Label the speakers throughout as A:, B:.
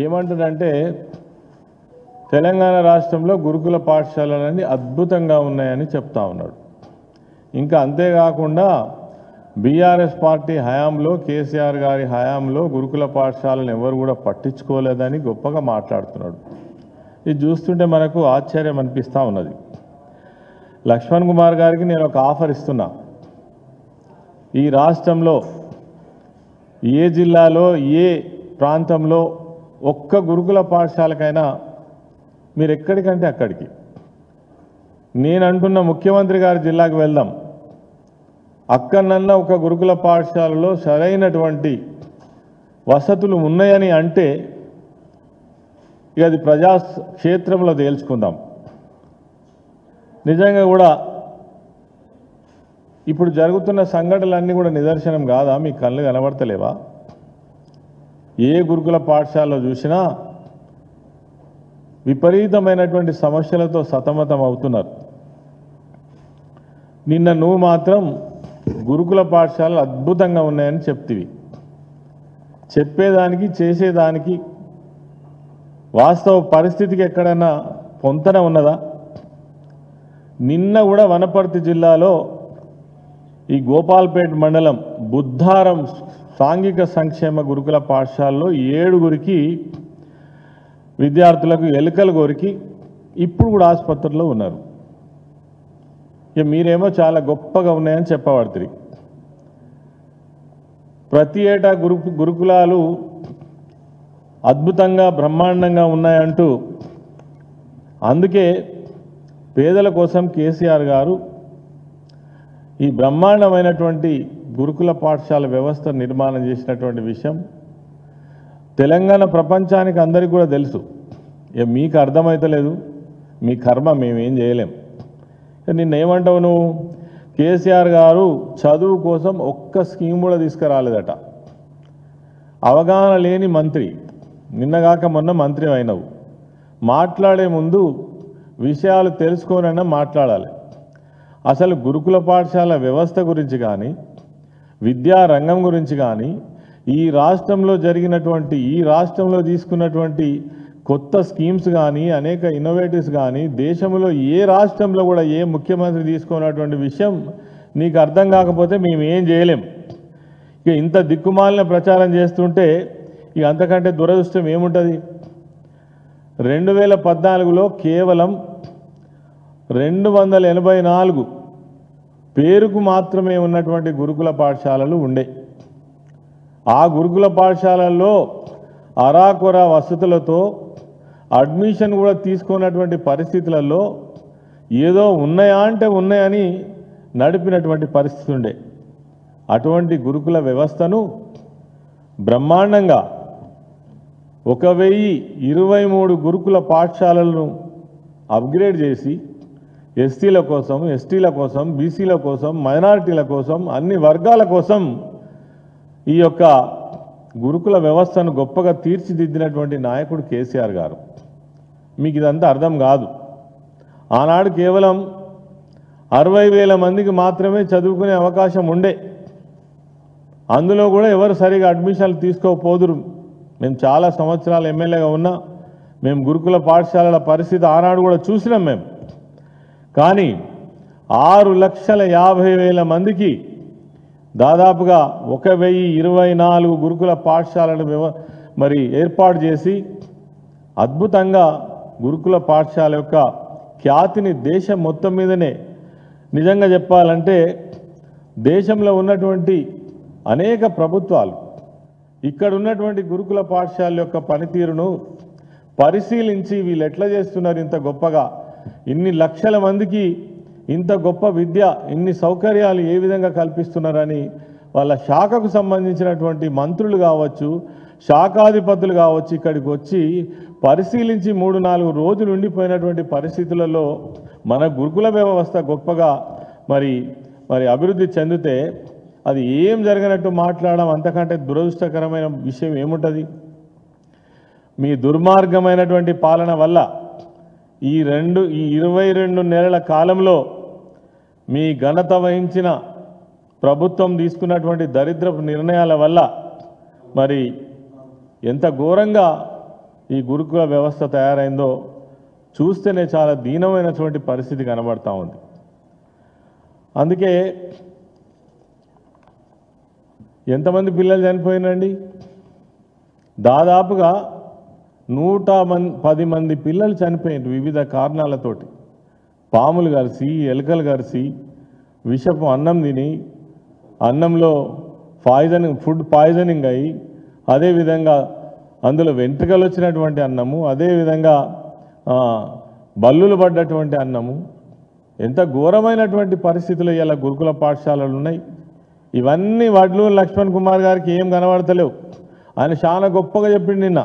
A: ఏమంటాడంటే తెలంగాణ రాష్ట్రంలో గురుకుల పాఠశాలలన్నీ అద్భుతంగా ఉన్నాయని చెప్తా ఉన్నాడు. ఇంకా అంతేకాకుండా బీఆర్ఎస్ పార్టీ హయాంలో కేసీఆర్ గారి హయాంలో గురుకుల పాఠశాలను ఎవరు కూడా పట్టించుకోలేదని గొప్పగా మాట్లాడుతున్నాడు. ఇది చూస్తుంటే మనకు ఆశ్చర్యం అనిపిస్తూ ఉన్నది. లక్ష్మణ్ కుమార్ గారికి నేను ఒక ఆఫర్ ఇస్తున్నా. ఈ రాష్ట్రంలో ఏ జిల్లాలో ఏ ప్రాంతంలో ఒక్క గురుకుల పాఠశాలకైనా మీరు ఎక్కడికంటే అక్కడికి, నేను అంటున్న ముఖ్యమంత్రి గారి జిల్లాకు వెళ్దాం, అక్కడనన్నా ఒక గురుకుల పాఠశాలలో సరైనటువంటి వసతులు ఉన్నాయని అంటే ఇక అది ప్రజా క్షేత్రంలో తేల్చుకుందాం. నిజంగా కూడా ఇప్పుడు జరుగుతున్న సంఘటనలన్నీ కూడా నిదర్శనం కాదా? మీ కళ్ళు కనబడతలేవా? ఏ గురుకుల పాఠశాలలో చూసినా విపరీతమైనటువంటి సమస్యలతో సతమతం అవుతున్నారు. నిన్న నువ్వు మాత్రం గురుకుల పాఠశాలలు అద్భుతంగా ఉన్నాయని చెప్తివి. చెప్పేదానికి చేసేదానికి వాస్తవ పరిస్థితికి ఎక్కడైనా పొంతన ఉన్నదా? నిన్న కూడా వనపర్తి జిల్లాలో ఈ గోపాల్పేట్ మండలం బుద్ధారం సాంఘిక సంక్షేమ గురుకుల పాఠశాలలో 7గురికి విద్యార్థులకు ఎలుకలు కోరికి ఇప్పుడు కూడా ఆసుపత్రిలో ఉన్నారు. ఇక మీరేమో చాలా గొప్పగా ఉన్నాయని చెప్పబడుతుంది. ప్రతి ఏటా గురుకులాలు అద్భుతంగా బ్రహ్మాండంగా ఉన్నాయంటూ, అందుకే పేదల కోసం కేసీఆర్ గారు ఈ బ్రహ్మాండమైనటువంటి గురుకుల పాఠశాల వ్యవస్థ నిర్మాణం చేసినటువంటి విషయం తెలంగాణ ప్రపంచానికి అందరికీ కూడా తెలుసు. మీకు అర్థమైతలేదు, మీ కర్మ, మేమేం చేయలేం. నిన్న ఏమంటావు నువ్వు? కేసీఆర్ గారు చదువు కోసం ఒక్క స్కీమ్ కూడా తీసుకురాలేదట. అవగాహన లేని మంత్రి, నిన్నగాక మొన్న మంత్రి అయినవు. మాట్లాడే ముందు విషయాలు తెలుసుకోనన్నా మాట్లాడాలి. అసలు గురుకుల పాఠశాల వ్యవస్థ గురించి కానీ, విద్యా రంగం గురించి కానీ, ఈ రాష్ట్రంలో జరిగినటువంటి, ఈ రాష్ట్రంలో తీసుకున్నటువంటి కొత్త స్కీమ్స్ కానీ, అనేక ఇన్నోవేటివ్స్ కానీ, దేశంలో ఏ రాష్ట్రంలో కూడా ఏ ముఖ్యమంత్రి తీసుకున్నటువంటి విషయం నీకు అర్థం కాకపోతే మేము ఏం చేయలేం. ఇక ఇంత దిక్కుమాలిన ప్రచారం చేస్తుంటే ఇక అంతకంటే దురదృష్టం ఏముంటుంది? 2014లో కేవలం 284 పేరుకు మాత్రమే ఉన్నటువంటి గురుకుల పాఠశాలలు ఉండే. ఆ గురుకుల పాఠశాలల్లో అరాకొర వసతులతో అడ్మిషన్ కూడా తీసుకున్నటువంటి పరిస్థితులలో ఏదో ఉన్నాయా అంటే ఉన్నాయని నడిపినటువంటి పరిస్థితి ఉండే. అటువంటి గురుకుల వ్యవస్థను బ్రహ్మాండంగా 1023 గురుకుల పాఠశాలలను అప్గ్రేడ్ చేసి ఎస్టీల కోసం, ఎస్టీల కోసం, బీసీల కోసం, మైనారిటీల కోసం, అన్ని వర్గాల కోసం ఈ యొక్క గురుకుల వ్యవస్థను గొప్పగా తీర్చిదిద్దినటువంటి నాయకుడు కేసీఆర్ గారు. మీకు ఇదంతా అర్థం కాదు. ఆనాడు కేవలం 60,000 మందికి మాత్రమే చదువుకునే అవకాశం ఉండే. అందులో కూడా ఎవరు సరిగా అడ్మిషన్లు తీసుకోపోదురు. మేము చాలా సంవత్సరాలు ఎమ్మెల్యేగా ఉన్నా మేము గురుకుల పాఠశాలల పరిస్థితి ఆనాడు కూడా చూసినాం మేము. కానీ 6,50,000 మందికి దాదాపుగా 1,024 గురుకుల పాఠశాలను మరి ఏర్పాటు చేసి అద్భుతంగా గురుకుల పాఠశాల యొక్క ఖ్యాతిని దేశం మొత్తం మీదనే, నిజంగా చెప్పాలంటే దేశంలో ఉన్నటువంటి అనేక ప్రభుత్వాలు ఇక్కడ ఉన్నటువంటి గురుకుల పాఠశాల యొక్క పనితీరును పరిశీలించి వీళ్ళు ఎట్లా చేస్తున్నారు, ఇంత గొప్పగా ఇన్ని లక్షల మందికి ఇంత గొప్ప విద్య, ఇన్ని సౌకర్యాలు ఏ విధంగా కల్పిస్తున్నారని వాళ్ళ శాఖకు సంబంధించినటువంటి మంత్రులు కావచ్చు, శాఖాధిపతులు కావచ్చు, ఇక్కడికి వచ్చి పరిశీలించి 3-4 రోజులు ఉండిపోయినటువంటి పరిస్థితులలో మన గురుకుల వ్యవస్థ గొప్పగా మరి అభివృద్ధి చెందితే అది ఏం జరగనట్టు మాట్లాడడం అంతకంటే దురదృష్టకరమైన విషయం ఏముంటుంది? మీ దుర్మార్గమైనటువంటి పాలన వల్ల ఈ 22 నెలల కాలంలో మీ ఘనత వహించిన ప్రభుత్వం తీసుకున్నటువంటి దరిద్రపు నిర్ణయాల వల్ల మరి ఎంత ఘోరంగా ఈ గురుకుల వ్యవస్థ తయారైందో చూస్తేనే చాలా దీనమైనటువంటి పరిస్థితి కనబడతా ఉంది. అందుకే ఎంతమంది పిల్లలు చనిపోయినండి? దాదాపుగా 110 మంది పిల్లలు చనిపోయినారు వివిధ కారణాలతోటి. పాములు కరిసి, ఎలుకలు కరిసి, విషపు అన్నం తిని, అన్నంలో ఫుడ్ పాయిజనింగ్ అయ్యి, అదేవిధంగా అందులో వెంట్రుకలు వచ్చినటువంటి అన్నము, అదేవిధంగా బల్లులు పడ్డటువంటి అన్నము. ఎంత ఘోరమైనటువంటి పరిస్థితులు ఇలా గురుకుల పాఠశాలలు ఉన్నాయి. ఇవన్నీ వడ్లూరు లక్ష్మణ్ కుమార్ గారికి ఏం కనబడతలేవు. ఆయన చాలా గొప్పగా చెప్పిండు నిన్న.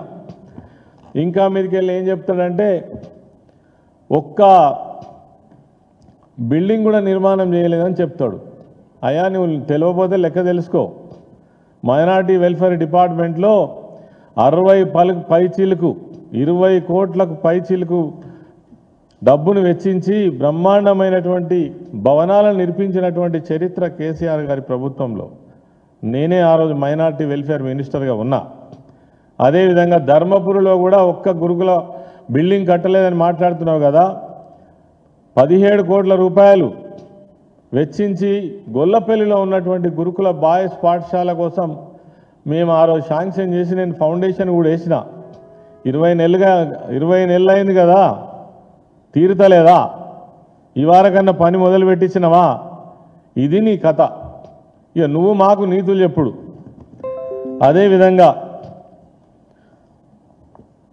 A: ఇంకా మీదకి వెళ్ళి ఏం చెప్తాడంటే, ఒక్క బిల్డింగ్ కూడా నిర్మాణం చేయలేదని చెప్తాడు. అయ్యా నువ్వు తెలియకపోతే లెక్క తెలుసుకో. మైనారిటీ వెల్ఫేర్ డిపార్ట్మెంట్లో 60 పైచీలకు 20 కోట్లకు పైచీలకు డబ్బును వెచ్చించి బ్రహ్మాండమైనటువంటి భవనాలను నిర్మించినటువంటి చరిత్ర కేసీఆర్ గారి ప్రభుత్వంలో. నేనే ఆ రోజు మైనారిటీ వెల్ఫేర్ మినిస్టర్గా ఉన్నా. అదేవిధంగా ధర్మపురిలో కూడా ఒక్క గురుకుల బిల్డింగ్ కట్టలేదని మాట్లాడుతున్నావు కదా. 17 కోట్ల రూపాయలు వెచ్చించి గొల్లపల్లిలో ఉన్నటువంటి గురుకుల బాయ్స్ పాఠశాల కోసం మేము ఆ రోజు శాంక్షన్ చేసి నేను ఫౌండేషన్ కూడా వేసిన. 20 నెలలు అయింది కదా, తీరుతలేదా? ఈ వారకన్నా పని మొదలు పెట్టించినవా? ఇది నీ కథ. ఇక నువ్వు మాకు నీతులు చెప్పుడు. అదేవిధంగా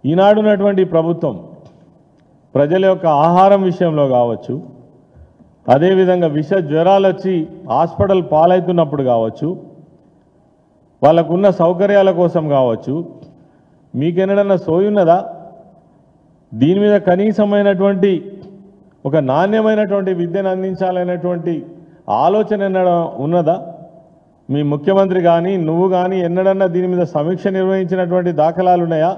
A: ఈనాడున్నటువంటి ప్రభుత్వం ప్రజల యొక్క ఆహారం విషయంలో కావచ్చు, అదేవిధంగా విష జ్వరాలు వచ్చి హాస్పిటల్ పాలవుతున్నప్పుడు కావచ్చు, వాళ్ళకున్న సౌకర్యాల కోసం కావచ్చు, మీకెన్నడన్నా సోయున్నదా? దీని మీద కనీసమైనటువంటి ఒక నాణ్యమైనటువంటి విద్యను అందించాలనేటువంటి ఆలోచన ఉన్నదా? మీ ముఖ్యమంత్రి కానీ నువ్వు కానీ ఎన్నడన్నా దీని మీద సమీక్ష నిర్వహించినటువంటి దాఖలాలు ఉన్నాయా?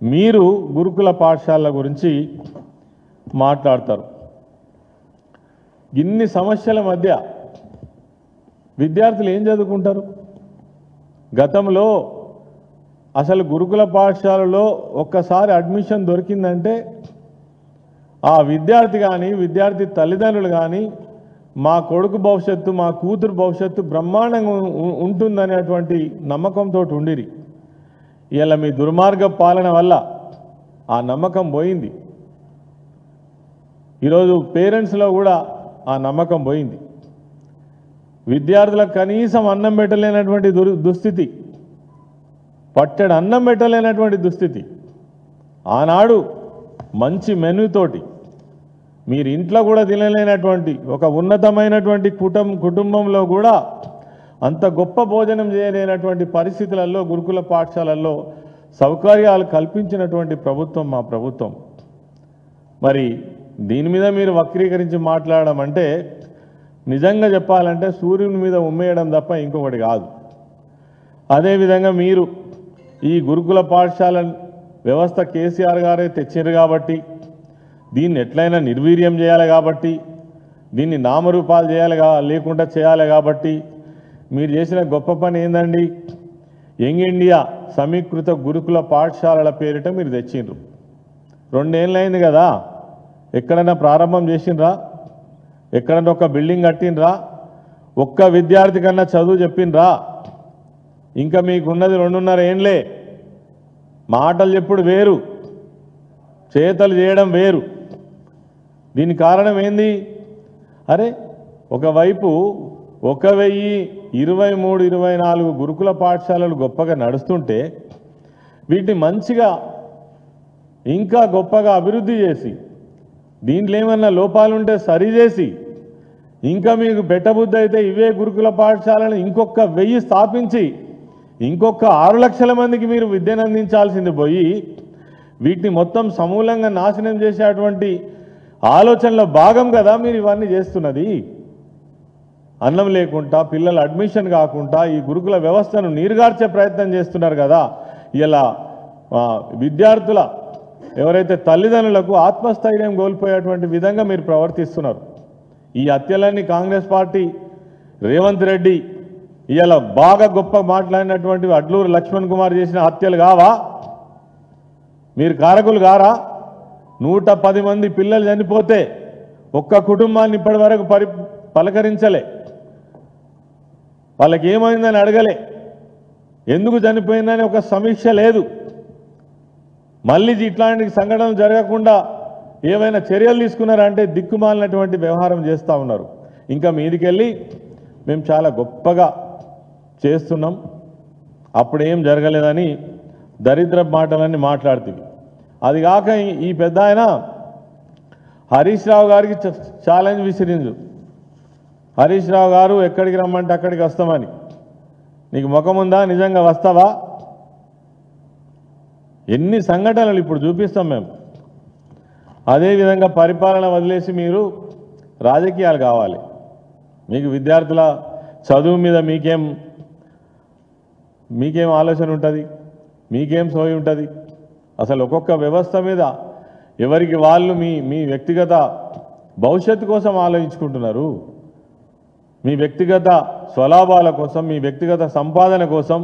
A: మీరు గురుకుల పాఠశాలల గురించి మాట్లాడతారు. ఇన్ని సమస్యల మధ్య విద్యార్థులు ఏం చదువుకుంటారు? గతంలో అసలు గురుకుల పాఠశాలలో ఒక్కసారి అడ్మిషన్ దొరికిందంటే ఆ విద్యార్థి కానీ విద్యార్థి తల్లిదండ్రులు కానీ మా కొడుకు భవిష్యత్తు మా కూతురు భవిష్యత్తు బ్రహ్మాండంగా ఉంటుందనేటువంటి నమ్మకంతో ఉండిరి. ఇలా మీ దుర్మార్గ పాలన వల్ల ఆ నమ్మకం పోయింది. ఈరోజు పేరెంట్స్లో కూడా ఆ నమ్మకం పోయింది. విద్యార్థులకు కనీసం అన్నం పెట్టలేనటువంటి దుస్థితి, పట్టెడు అన్నం పెట్టలేనటువంటి దుస్థితి. ఆనాడు మంచి మెనూతోటి మీరు ఇంట్లో కూడా తినలేనటువంటి ఒక ఉన్నతమైనటువంటి కుటుంబంలో కూడా అంత గొప్ప భోజనం చేయలేనటువంటి పరిస్థితులలో గురుకుల పాఠశాలల్లో సౌకర్యాలు కల్పించినటువంటి ప్రభుత్వం మా ప్రభుత్వం. మరి దీని మీద మీరు వక్రీకరించి మాట్లాడడం అంటే నిజంగా చెప్పాలంటే సూర్యుని మీద ఉమ్మేయడం తప్ప ఇంకొకటి కాదు. అదేవిధంగా మీరు ఈ గురుకుల పాఠశాల వ్యవస్థ కేసీఆర్ గారే తెచ్చారు కాబట్టి, దీన్ని ఎట్లయినా నిర్వీర్యం చేయాలి కాబట్టి, దీన్ని నామరూపాలు లేకుండా చేయాలి కాబట్టి మీరు చేసిన గొప్ప పని ఏందండి? యంగ్ ఇండియా సమీకృత గురుకుల పాఠశాలల పేరిట మీరు తెచ్చిండ్రు. 2 ఏళ్ళైంది కదా, ఎక్కడైనా ప్రారంభం చేసిండ్రా? ఎక్కడైనా ఒక బిల్డింగ్ కట్టినరా? ఒక్క విద్యార్థి కన్నా చదువు చెప్పిండ్రా? ఇంకా మీకున్నది 2.5 ఏండ్లే. మాటలు చెప్పుడు వేరు, చేతలు చేయడం వేరు. దీని కారణం ఏంది? అరే ఒకవైపు 1023-24 గురుకుల పాఠశాలలు గొప్పగా నడుస్తుంటే వీటిని మంచిగా ఇంకా గొప్పగా అభివృద్ధి చేసి దీంట్లో ఏమన్నా లోపాలుంటే సరిచేసి ఇంకా మీకు పెట్టబుద్ధి అయితే ఇవే గురుకుల పాఠశాలను ఇంకొక 1000 స్థాపించి ఇంకొక 6 లక్షల మందికి మీరు విద్యను అందించాల్సింది పోయి వీటిని మొత్తం సమూలంగా నాశనం చేసేటువంటి ఆలోచనలో భాగం కదా మీరు ఇవన్నీ చేస్తున్నది. అన్నం లేకుండా పిల్లల అడ్మిషన్ కాకుండా ఈ గురుకుల వ్యవస్థను నీరుగార్చే ప్రయత్నం చేస్తున్నారు కదా. ఇలా విద్యార్థుల ఎవరైతే తల్లిదండ్రులకు ఆత్మస్థైర్యం కోల్పోయేటువంటి విధంగా మీరు ప్రవర్తిస్తున్నారు. ఈ హత్యలన్నీ కాంగ్రెస్ పార్టీ రేవంత్ రెడ్డి ఇలా బాగా గొప్ప మాట్లాడినటువంటి అడ్లూరు లక్ష్మణ్ కుమార్ చేసిన హత్యలు కావా? మీరు కారకులు గారా? 110 మంది పిల్లలు చనిపోతే ఒక్క కుటుంబాన్ని ఇప్పటి వరకు పలకరించలే, వాళ్ళకి ఏమైందని అడగలే, ఎందుకు చనిపోయిందని ఒక సమీక్ష లేదు. మళ్ళీ ఇట్లాంటి సంఘటనలు జరగకుండా ఏమైనా చర్యలు తీసుకున్నారంటే దిక్కుమాలినటువంటి వ్యవహారం చేస్తూ ఉన్నారు. ఇంకా మీదికెళ్ళి మేము చాలా గొప్పగా చేస్తున్నాం, అప్పుడేం జరగలేదని దరిద్ర మాటలన్నీ మాట్లాడుతుంది. అది కాక ఈ పెద్ద ఆయన హరీష్ రావు గారికి ఛాలెంజ్ విసిరించు. హరీష్ రావు గారు ఎక్కడికి రమ్మంటే అక్కడికి వస్తామని. నీకు ముఖం ఉందా? నిజంగా వస్తావా? ఎన్ని సంఘటనలు ఇప్పుడు చూపిస్తాం మేము. అదేవిధంగా పరిపాలన వదిలేసి మీరు రాజకీయాలు కావాలి. మీకు విద్యార్థుల చదువు మీద మీకేం ఆలోచన ఉంటుంది? మీకేం సోయి ఉంటుంది? అసలు ఒక్కొక్క వ్యవస్థ మీద ఎవరికి వాళ్ళు మీ వ్యక్తిగత భవిష్యత్తు కోసం ఆలోచించుకుంటున్నారు. మీ వ్యక్తిగత స్వలాభాల కోసం, మీ వ్యక్తిగత సంపాదన కోసం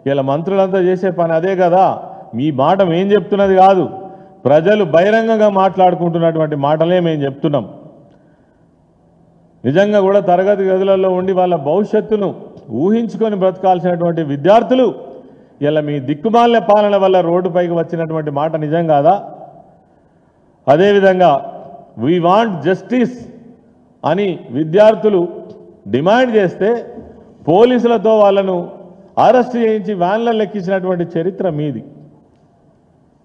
A: ఇలా మంత్రులంతా చేసే పని అదే కదా. మీ మాట మేం చెప్తున్నది కాదు, ప్రజలు బహిరంగంగా మాట్లాడుకుంటున్నటువంటి మాటలే మేము చెప్తున్నాం. నిజంగా కూడా తరగతి గదులలో ఉండి వాళ్ళ భవిష్యత్తును ఊహించుకొని బ్రతకాల్సినటువంటి విద్యార్థులు ఇలా మీ దిక్కుమాలిన పాలన వల్ల రోడ్డుపైకి వచ్చినటువంటి మాట నిజం కాదా? అదేవిధంగా వీ వాంట్ జస్టిస్ అని విద్యార్థులు డిమాండ్ చేస్తే పోలీసులతో వాళ్ళను అరెస్ట్ చేయించి వ్యాన్లలో ఎక్కించినటువంటి చరిత్ర మీది.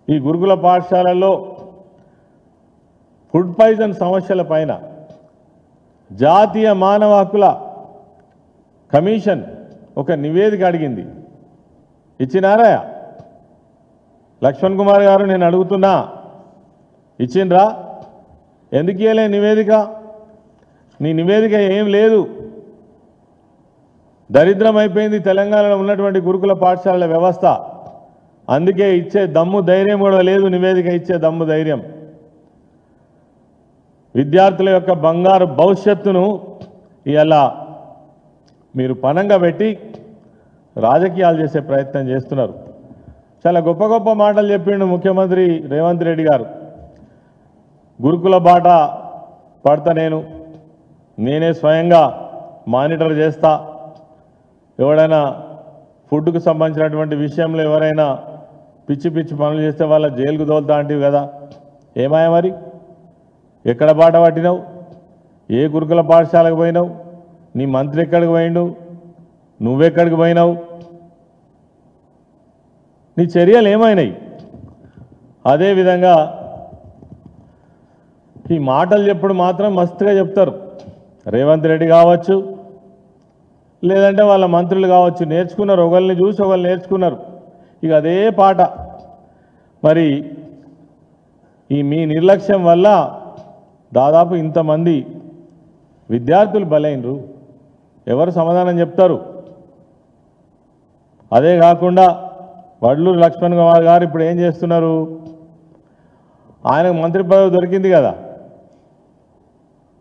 A: ఈ గురుకుల పాఠశాలల్లో ఫుడ్ పాయిజన్ సమస్యల పైన జాతీయ మానవ హక్కుల కమిషన్ ఒక నివేదిక అడిగింది. ఇచ్చినారా? లక్ష్మణ్ కుమార్ గారు నేను అడుగుతున్నా, ఇచ్చిండ్రా? ఎందుకు ఇవ్వలే నివేదిక? నీ నివేదిక ఏం లేదు. దరిద్రం అయిపోయింది తెలంగాణలో ఉన్నటువంటి గురుకుల పాఠశాలల వ్యవస్థ. అందుకే ఇచ్చే దమ్ము ధైర్యం కూడా లేదు, నివేదిక ఇచ్చే దమ్ము ధైర్యం. విద్యార్థుల యొక్క బంగారు భవిష్యత్తును ఇలా మీరు పణంగా పెట్టి రాజకీయాలు చేసే ప్రయత్నం చేస్తున్నారు. చాలా గొప్ప గొప్ప మాటలు చెప్పిండు ముఖ్యమంత్రి రేవంత్ రెడ్డి గారు. గురుకుల బాట పడతా, నేనే స్వయంగా మానిటర్ చేస్తా, ఎవడైనా ఫుడ్కు సంబంధించినటువంటి విషయంలో ఎవరైనా పిచ్చి పిచ్చి పనులు చేస్తే వాళ్ళ జైలుకు తోలుతా అంటివి కదా. ఏమాయ మరి? ఎక్కడ బాట పట్టినావు? ఏ గురుకుల పాఠశాలకు పోయినావు? నీ మంత్రి ఎక్కడికి పోయిండు? నువ్వెక్కడికి పోయినావు? నీ చర్యలు ఏమైనాయి? అదేవిధంగా ఈ మాటలు చెప్పుడు మాత్రం మస్తుగా చెప్తారు. రేవంత్ రెడ్డి కావచ్చు, లేదంటే వాళ్ళ మంత్రులు కావచ్చు, నేర్చుకున్నారు. ఒకళ్ళని చూసి ఒకళ్ళు నేర్చుకున్నారు. ఇక అదే పాట. మరి మీ నిర్లక్ష్యం వల్ల దాదాపు ఇంతమంది విద్యార్థులు బలైనరు. ఎవరు సమాధానం చెప్తారు? అదే కాకుండా వడ్లూరు లక్ష్మణ్ కుమార్ గారు ఇప్పుడు ఏం చేస్తున్నారు? ఆయనకు మంత్రి పదవి దొరికింది కదా,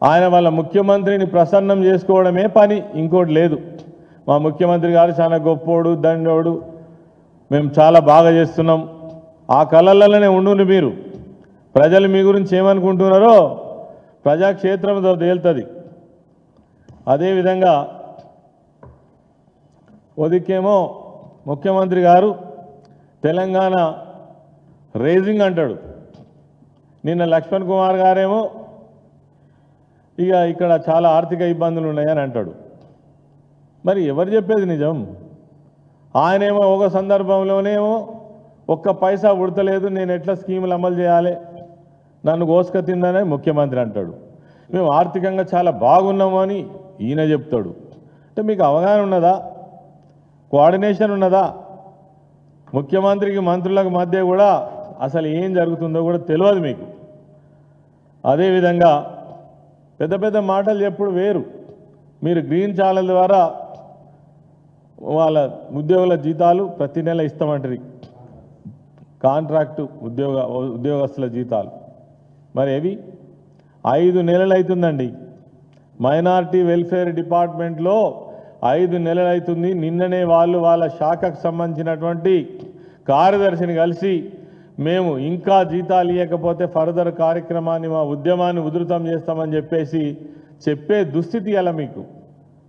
A: ఆయన వాళ్ళ ముఖ్యమంత్రిని ప్రసన్నం చేసుకోవడమే పని, ఇంకోటి లేదు. మా ముఖ్యమంత్రి గారు చాలా గొప్పోడు, దండోడు, మేము చాలా బాగా చేస్తున్నాం. ఆ కళలలోనే ఉండుని మీరు. ప్రజలు మీ గురించి ఏమనుకుంటున్నారో ప్రజాక్షేత్రంతో తేలుతుంది. అదేవిధంగా ఒదికేమో ముఖ్యమంత్రి గారు తెలంగాణ రేజింగ్ అంటాడు. నిన్న లక్ష్మణ్ కుమార్ గారేమో ఇక ఇక్కడ చాలా ఆర్థిక ఇబ్బందులు ఉన్నాయని అంటాడు. మరి ఎవరు చెప్పేది నిజం? ఆయనేమో ఒక సందర్భంలోనేమో ఒక్క పైసా ఉడతలేదు, నేను ఎట్లా స్కీములు అమలు చేయాలి, నన్ను గోసుక తిందని ముఖ్యమంత్రి అంటాడు. మేము ఆర్థికంగా చాలా బాగున్నాము అని ఈయన చెప్తాడు. అంటే మీకు అవగాహన ఉన్నదా? కోఆర్డినేషన్ ఉన్నదా? ముఖ్యమంత్రికి మంత్రులకు మధ్య కూడా అసలు ఏం జరుగుతుందో కూడా తెలియదు మీకు. అదేవిధంగా పెద్ద పెద్ద మాటలు చెప్పుడు వేరు. మీరు గ్రీన్ ఛానల్ ద్వారా వాళ్ళ ఉద్యోగుల జీతాలు ప్రతి నెల ఇస్తామంటారు, కాంట్రాక్టు ఉద్యోగస్తుల జీతాలు. మరి ఏవి 5 నెలలు అవుతుందండి. మైనారిటీ వెల్ఫేర్ డిపార్ట్మెంట్లో 5 నెలలు అవుతుంది. నిన్ననే వాళ్ళ శాఖకు సంబంధించినటువంటి కార్యదర్శిని కలిసి మేము ఇంకా జీతాలు ఇవ్వకపోతే ఫర్దర్ కార్యక్రమాన్ని మా ఉద్యమాన్ని ఉధృతం చేస్తామని చెప్పేసి చెప్పే దుస్థితి అలా మీకు.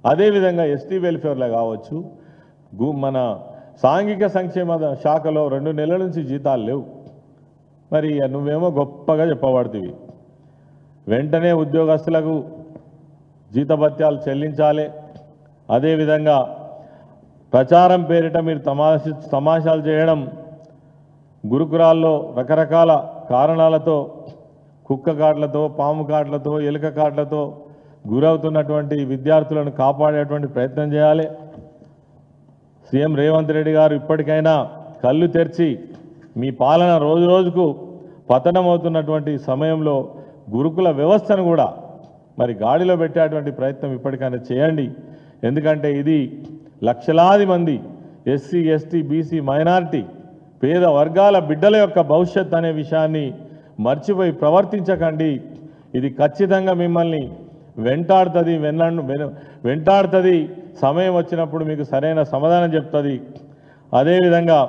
A: అదేవిధంగా ఎస్టీ వెల్ఫేర్లో కావచ్చు, మన సాంఘిక సంక్షేమ శాఖలో 2 నెలల నుంచి జీతాలు లేవు. మరి నువ్వేమో గొప్పగా చెప్పబడుతుంది. వెంటనే ఉద్యోగస్తులకు జీతభత్యాలు చెల్లించాలి. అదేవిధంగా ప్రచారం పేరిట మీరు తమాషాలు చేయడం, గురుకులాల్లో రకరకాల కారణాలతో కుక్క కాట్లతో, పాము కాట్లతో, ఎలుక కాట్లతో గురవుతున్నటువంటి విద్యార్థులను కాపాడేటువంటి ప్రయత్నం చేయాలి. సీఎం రేవంత్ రెడ్డి గారు ఇప్పటికైనా కళ్ళు తెరిచి మీ పాలన రోజు రోజుకు పతనమవుతున్నటువంటి సమయంలో గురుకుల వ్యవస్థను కూడా మరి గాడిలో పెట్టేటువంటి ప్రయత్నం ఇప్పటికైనా చేయండి. ఎందుకంటే ఇది లక్షలాది మంది ఎస్సీ, ఎస్టీ, బీసీ, మైనారిటీ పేద వర్గాల బిడ్డల యొక్క భవిష్యత్ అనే విషయాన్ని మర్చిపోయి ప్రవర్తించకండి. ఇది ఖచ్చితంగా మిమ్మల్ని వెంటాడుతుంది. సమయం వచ్చినప్పుడు మీకు సరైన సమాధానం చెప్తుంది. అదేవిధంగా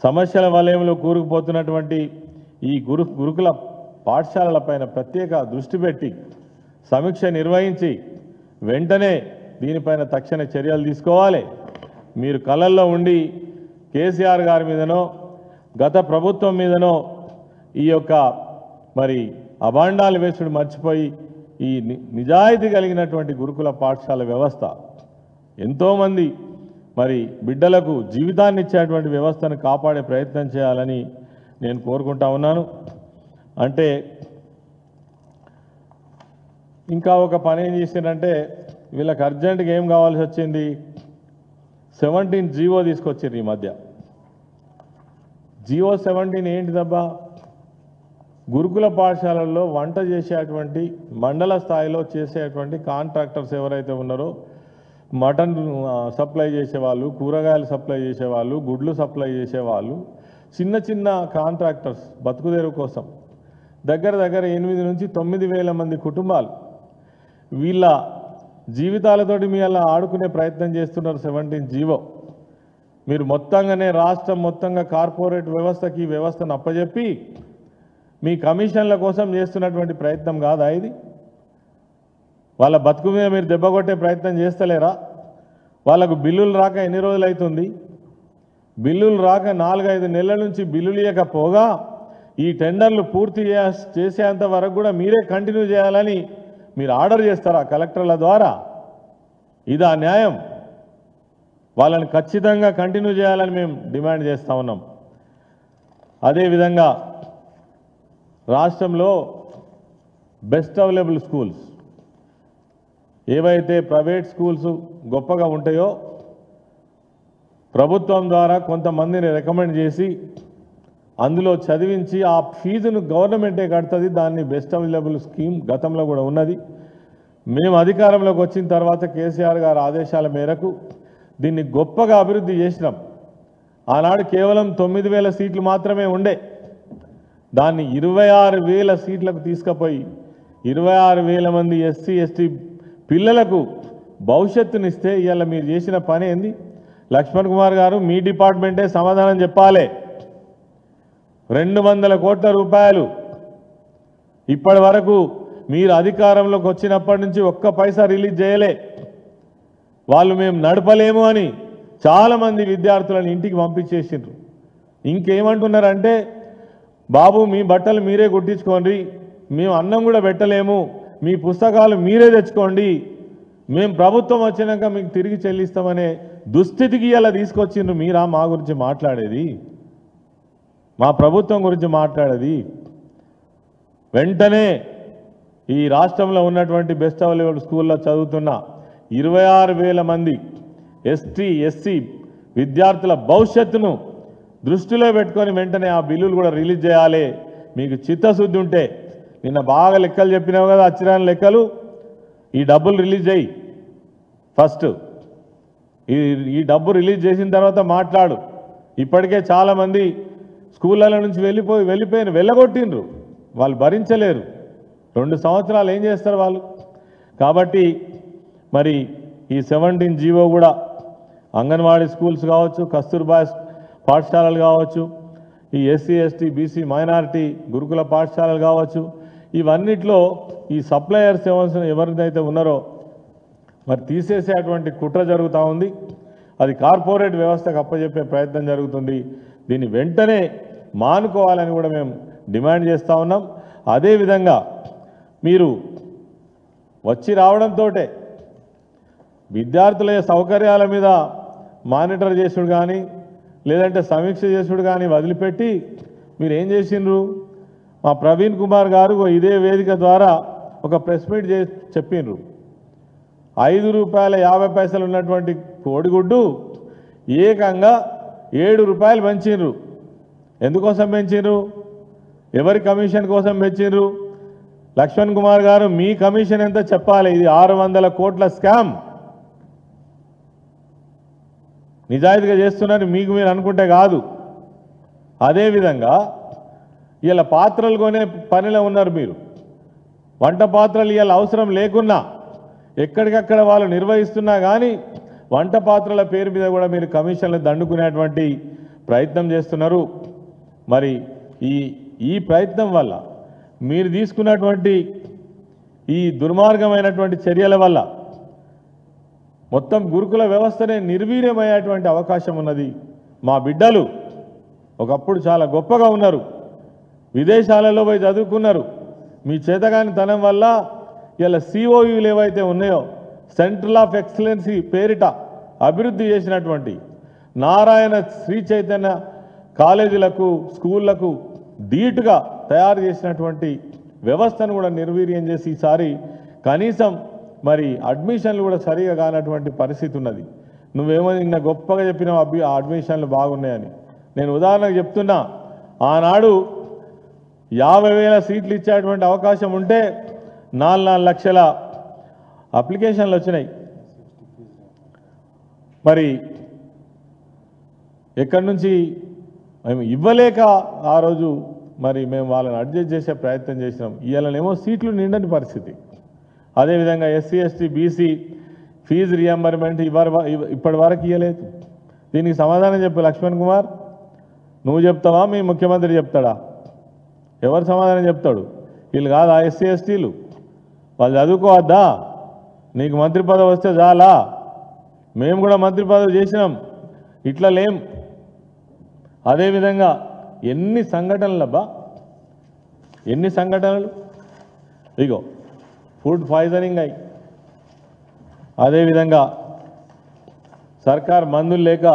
A: సమస్యల వలయంలో కూరుకుపోతున్నటువంటి ఈ గురుకుల పాఠశాలలపైన ప్రత్యేక దృష్టి పెట్టి సమీక్ష నిర్వహించి వెంటనే దీనిపైన తక్షణ చర్యలు తీసుకోవాలి. మీరు కళల్లో ఉండి కేసీఆర్ గారి మీదనో గత ప్రభుత్వం మీదనో ఈ యొక్క మరి అభాండాలు వేసుడు మర్చిపోయి ఈ నిజాయితీ కలిగినటువంటి గురుకుల పాఠశాల వ్యవస్థ ఎంతోమంది మరి బిడ్డలకు జీవితాన్ని ఇచ్చేటువంటి వ్యవస్థను కాపాడే ప్రయత్నం చేయాలని నేను కోరుకుంటా ఉన్నాను. అంటే ఇంకా ఒక పని ఏం చేసిందంటే వీళ్ళకి అర్జెంటుగా ఏం కావాల్సి వచ్చింది, 17 జీవో తీసుకొచ్చారు ఈ మధ్య. జీవో 17 ఏంటిదబ్బా? గురుకుల పాఠశాలల్లో వంట చేసేటువంటి మండల స్థాయిలో చేసేటువంటి కాంట్రాక్టర్స్ ఎవరైతే ఉన్నారో, మటన్ సప్లై చేసేవాళ్ళు, కూరగాయలు సప్లై చేసేవాళ్ళు, గుడ్లు సప్లై చేసేవాళ్ళు, చిన్న చిన్న కాంట్రాక్టర్స్ బతుకుదేరు కోసం దగ్గర 8 నుంచి 9 వేల మంది కుటుంబాలు వీళ్ళ జీవితాలతోటి మీ అలా ఆడుకునే ప్రయత్నం చేస్తున్నారు. 17 జీవో మీరు మొత్తంగానే రాష్ట్రం మొత్తంగా కార్పొరేట్ వ్యవస్థకి ఈ వ్యవస్థను అప్పచెప్పి మీ కమిషన్ల కోసం చేస్తున్నటువంటి ప్రయత్నం కాదా ఇది? వాళ్ళ బతుకు మీద మీరు దెబ్బ కొట్టే ప్రయత్నం చేస్తలేరా? వాళ్ళకు బిల్లులు రాక ఎన్ని రోజులు అవుతుంది? బిల్లులు రాక 4-5 నెలల నుంచి బిల్లులు ఇవ్వకపోగా ఈ టెండర్లు పూర్తి చేసేంత వరకు కూడా మీరే కంటిన్యూ చేయాలని మీరు ఆర్డర్ చేస్తారా కలెక్టర్ల ద్వారా? ఇదా న్యాయం? వాళ్ళని ఖచ్చితంగా కంటిన్యూ చేయాలని మేము డిమాండ్ చేస్తూ ఉన్నాం. అదేవిధంగా రాష్ట్రంలో బెస్ట్ అవైలబుల్ స్కూల్స్ ఏవైతే ప్రైవేట్ స్కూల్స్ గొప్పగా ఉంటాయో ప్రభుత్వం ద్వారా కొంతమందిని రికమెండ్ చేసి అందులో చదివించి ఆ ఫీజును గవర్నమెంటే కడుతుంది. దాన్ని బెస్ట్ అవైలబుల్ స్కీమ్ గతంలో కూడా ఉన్నది. మేము అధికారంలోకి వచ్చిన తర్వాత కేసీఆర్ గారి ఆదేశాల మేరకు దీన్ని గొప్పగా అభివృద్ధి చేసినాం. ఆనాడు కేవలం 9,000 సీట్లు మాత్రమే ఉండే, దాన్ని 26,000 సీట్లకు తీసుకుపోయి 26,000 మంది ఎస్సీ, ఎస్టీ పిల్లలకు భవిష్యత్తునిస్తే ఇవాళ మీరు చేసిన పని ఏంది? లక్ష్మణ్ కుమార్ గారు మీ డిపార్ట్మెంటే సమాధానం చెప్పాలి. 200 కోట్ల రూపాయలు ఇప్పటి వరకు మీరు అధికారంలోకి వచ్చినప్పటి నుంచి ఒక్క పైసా రిలీజ్ చేయలే. వాళ్ళు మేము నడపలేము అని చాలామంది విద్యార్థులను ఇంటికి పంపించేసిండ్రు. ఇంకేమంటున్నారంటే, బాబు మీ బట్టలు మీరే కుట్టించుకోండి, మేము అన్నం కూడా పెట్టలేము, మీ పుస్తకాలు మీరే తెచ్చుకోండి, మేము ప్రభుత్వం వచ్చినాక మీకు తిరిగి చెల్లిస్తామనే దుస్థితికి ఇలా తీసుకొచ్చిండ్రు. మీరా మా గురించి మాట్లాడేది? మా ప్రభుత్వం గురించి మాట్లాడేది? వెంటనే ఈ రాష్ట్రంలో ఉన్నటువంటి బెస్ట్ అవైలబుల్ స్కూల్లో చదువుతున్న 26,000 మంది ఎస్టీ, ఎస్సీ విద్యార్థుల భవిష్యత్తును దృష్టిలో పెట్టుకొని వెంటనే ఆ బిల్లులు కూడా రిలీజ్ చేయాలి. మీకు చిత్తశుద్ధి ఉంటే నిన్న బాగా లెక్కలు చెప్పినావు కదా, అచ్చిరాని లెక్కలు, ఈ డబ్బులు రిలీజ్ చేయి ఫస్ట్. ఈ డబ్బు రిలీజ్ చేసిన తర్వాత మాట్లాడు. ఇప్పటికే చాలామంది స్కూళ్ళ నుంచి వెళ్ళగొట్టిండ్రు. వాళ్ళు భరించలేరు. 2 సంవత్సరాలు ఏం చేస్తారు వాళ్ళు? కాబట్టి మరి ఈ 17 జీవో కూడా అంగన్వాడీ స్కూల్స్ కావచ్చు, కస్తూర్బా పాఠశాలలు కావచ్చు, ఈ ఎస్సీ ఎస్టీ బీసీ మైనారిటీ గురుకుల పాఠశాలలు కావచ్చు, ఇవన్నిట్లో ఈ సప్లయర్స్ ఎవరిదైతే ఉన్నారో మరి తీసేసేటువంటి కుట్ర జరుగుతూ ఉంది. అది కార్పొరేట్ వ్యవస్థకు అప్పచెప్పే ప్రయత్నం జరుగుతుంది. దీన్ని వెంటనే మానుకోవాలని కూడా మేము డిమాండ్ చేస్తూ ఉన్నాం. అదేవిధంగా మీరు వచ్చి రావడంతో విద్యార్థుల సౌకర్యాల మీద మానిటర్ చేసుడు కానీ లేదంటే సమీక్ష చేసుడు కానీ వదిలిపెట్టి మీరు ఏం చేసిండ్రు? మా ప్రవీణ్ కుమార్ గారు ఇదే వేదిక ద్వారా ఒక ప్రెస్ మీట్ చెప్పిండ్రు. ₹5.50 ఉన్నటువంటి కోడిగుడ్డు ఏకంగా ₹7 పెంచిండ్రు. ఎందుకోసం పెంచిండ్రు? ఎవరి కమిషన్ కోసం పెంచిండ్రు? లక్ష్మణ్ కుమార్ గారు మీ కమిషన్ ఎంత చెప్పాలి? ఇది 600 కోట్ల స్కామ్. నిజాయితీగా చేస్తున్నారు మీకు మీరు అనుకుంటే కాదు. అదేవిధంగా ఇలా పాత్రలు కొనే పనిలో ఉన్నారు మీరు. వంట పాత్రలు ఇలా అవసరం లేకున్నా ఎక్కడికక్కడ వాళ్ళు నిర్వహిస్తున్నా కానీ వంట పాత్రల పేరు మీద కూడా మీరు కమిషన్లు దండుకునేటువంటి ప్రయత్నం చేస్తున్నారు. మరి ఈ ప్రయత్నం వల్ల మీరు తీసుకున్నటువంటి ఈ దుర్మార్గమైనటువంటి చర్యల వల్ల మొత్తం గురుకుల వ్యవస్థనే నిర్వీర్యమయ్యేటువంటి అవకాశం ఉన్నది. మా బిడ్డలు ఒకప్పుడు చాలా గొప్పగా ఉన్నారు, విదేశాలలో పోయి చదువుకున్నారు. మీ చేతగాని తనం వల్ల ఇలా సిఓయూలు ఏవైతే ఉన్నాయో సెంట్రల్ ఆఫ్ ఎక్సలెన్సీ పేరిట అభివృద్ధి చేసినటువంటి నారాయణ శ్రీ చైతన్య కాలేజీలకు స్కూళ్లకు ధీటుగా తయారు చేసినటువంటి వ్యవస్థను కూడా నిర్వీర్యం చేసి ఈసారి కనీసం మరి అడ్మిషన్లు కూడా సరిగా కానటువంటి పరిస్థితి ఉన్నది. నువ్వేమో నిన్న గొప్పగా చెప్పినావు ఆ అడ్మిషన్లు బాగున్నాయని. నేను ఉదాహరణకు చెప్తున్నా, ఆనాడు 50,000 సీట్లు ఇచ్చేటువంటి అవకాశం ఉంటే 4 లక్షల అప్లికేషన్లు వచ్చినాయి. మరి ఎక్కడి నుంచి మేము ఇవ్వలేక ఆ రోజు మరి మేము వాళ్ళని అడ్జస్ట్ చేసే ప్రయత్నం చేసినాం. ఇవాళనేమో సీట్లు నిండని పరిస్థితి. అదేవిధంగా SC ST BC fee reimbursement ఇప్పటి వరకు ఇవ్వలేదు. దీనికి సమాధానం చెప్పు లక్ష్మణ్ కుమార్. నువ్వు చెప్తావా? మీ ముఖ్యమంత్రి చెప్తాడా? ఎవరు సమాధానం చెప్తాడు? వీళ్ళు కాదా ఎస్సీ ఎస్టీలు? వాళ్ళు చదువుకోవద్దా? నీకు మంత్రి పదవి వస్తే చాలా? మేము కూడా మంత్రి పదవి చేసినాం, ఇట్లా లేం. అదేవిధంగా ఎన్ని సంఘటనలబ్బా, ఎన్ని సంఘటనలు. ఇగో ఫుడ్ పాయిజనింగ్ అయి, అదేవిధంగా సర్కార్ మందులు లేక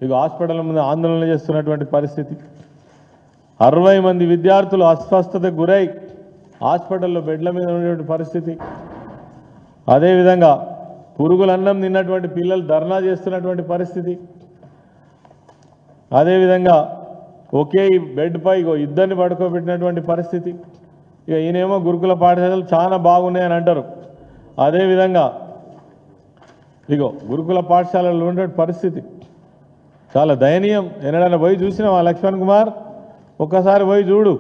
A: ఇగో హాస్పిటల్ ముందు ఆందోళన చేస్తున్నటువంటి పరిస్థితి. 60 మంది విద్యార్థులు అస్వస్థతకు గురై హాస్పిటల్లో బెడ్ల మీద ఉన్నటువంటి పరిస్థితి. అదేవిధంగా పురుగుల అన్నం తిన్నటువంటి పిల్లలు ధర్నా చేస్తున్నటువంటి పరిస్థితి. అదేవిధంగా ఒకే బెడ్పై ఇద్దరిని పడుకోబెట్టినటువంటి పరిస్థితి. ఇక ఈయనేమో గురుకుల పాఠశాలలు చాలా బాగున్నాయని అంటారు. అదేవిధంగా ఇగో గురుకుల పాఠశాలలో ఉండే పరిస్థితి చాలా దయనీయం. ఎన్నడైనా పోయి చూసినావా లక్ష్మణ్ కుమార్? ఒక్కసారి పోయి చూడు,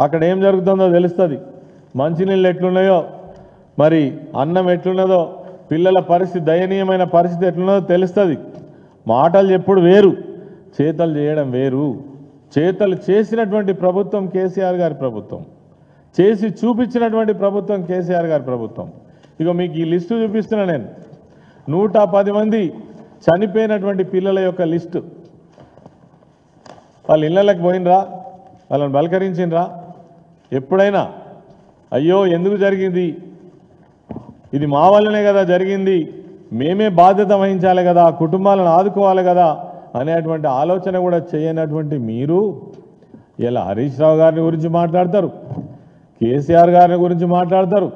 A: అక్కడ ఏం జరుగుతుందో తెలుస్తుంది. మంచినీళ్ళు ఎట్లున్నాయో, మరి అన్నం ఎట్లున్నదో, పిల్లల పరిస్థితి దయనీయమైన పరిస్థితి ఎట్లున్నదో తెలుస్తుంది. మాటలు చెప్పుడు వేరు, చేతలు చేయడం వేరు. చేతలు చేసినటువంటి ప్రభుత్వం కేసీఆర్ గారి ప్రభుత్వం, చేసి చూపించినటువంటి ప్రభుత్వం కేసీఆర్ గారి ప్రభుత్వం. ఇక మీకు ఈ లిస్టు చూపిస్తున్నా నేను. 110 మంది చనిపోయినటువంటి పిల్లల యొక్క లిస్టు. వాళ్ళ ఇళ్ళకి పోయినరా? వాళ్ళని బలకరించినరా? ఎప్పుడైనా అయ్యో ఎందుకు జరిగింది, ఇది మా వల్లనే కదా జరిగింది, మేమే బాధ్యత వహించాలి కదా, కుటుంబాలను ఆదుకోవాలి కదా అనేటువంటి ఆలోచన కూడా చేయనటువంటి మీరు ఇలా హరీష్ రావు గారిని గురించి మాట్లాడతారు, కేసీఆర్ గారిని గురించి మాట్లాడతారు,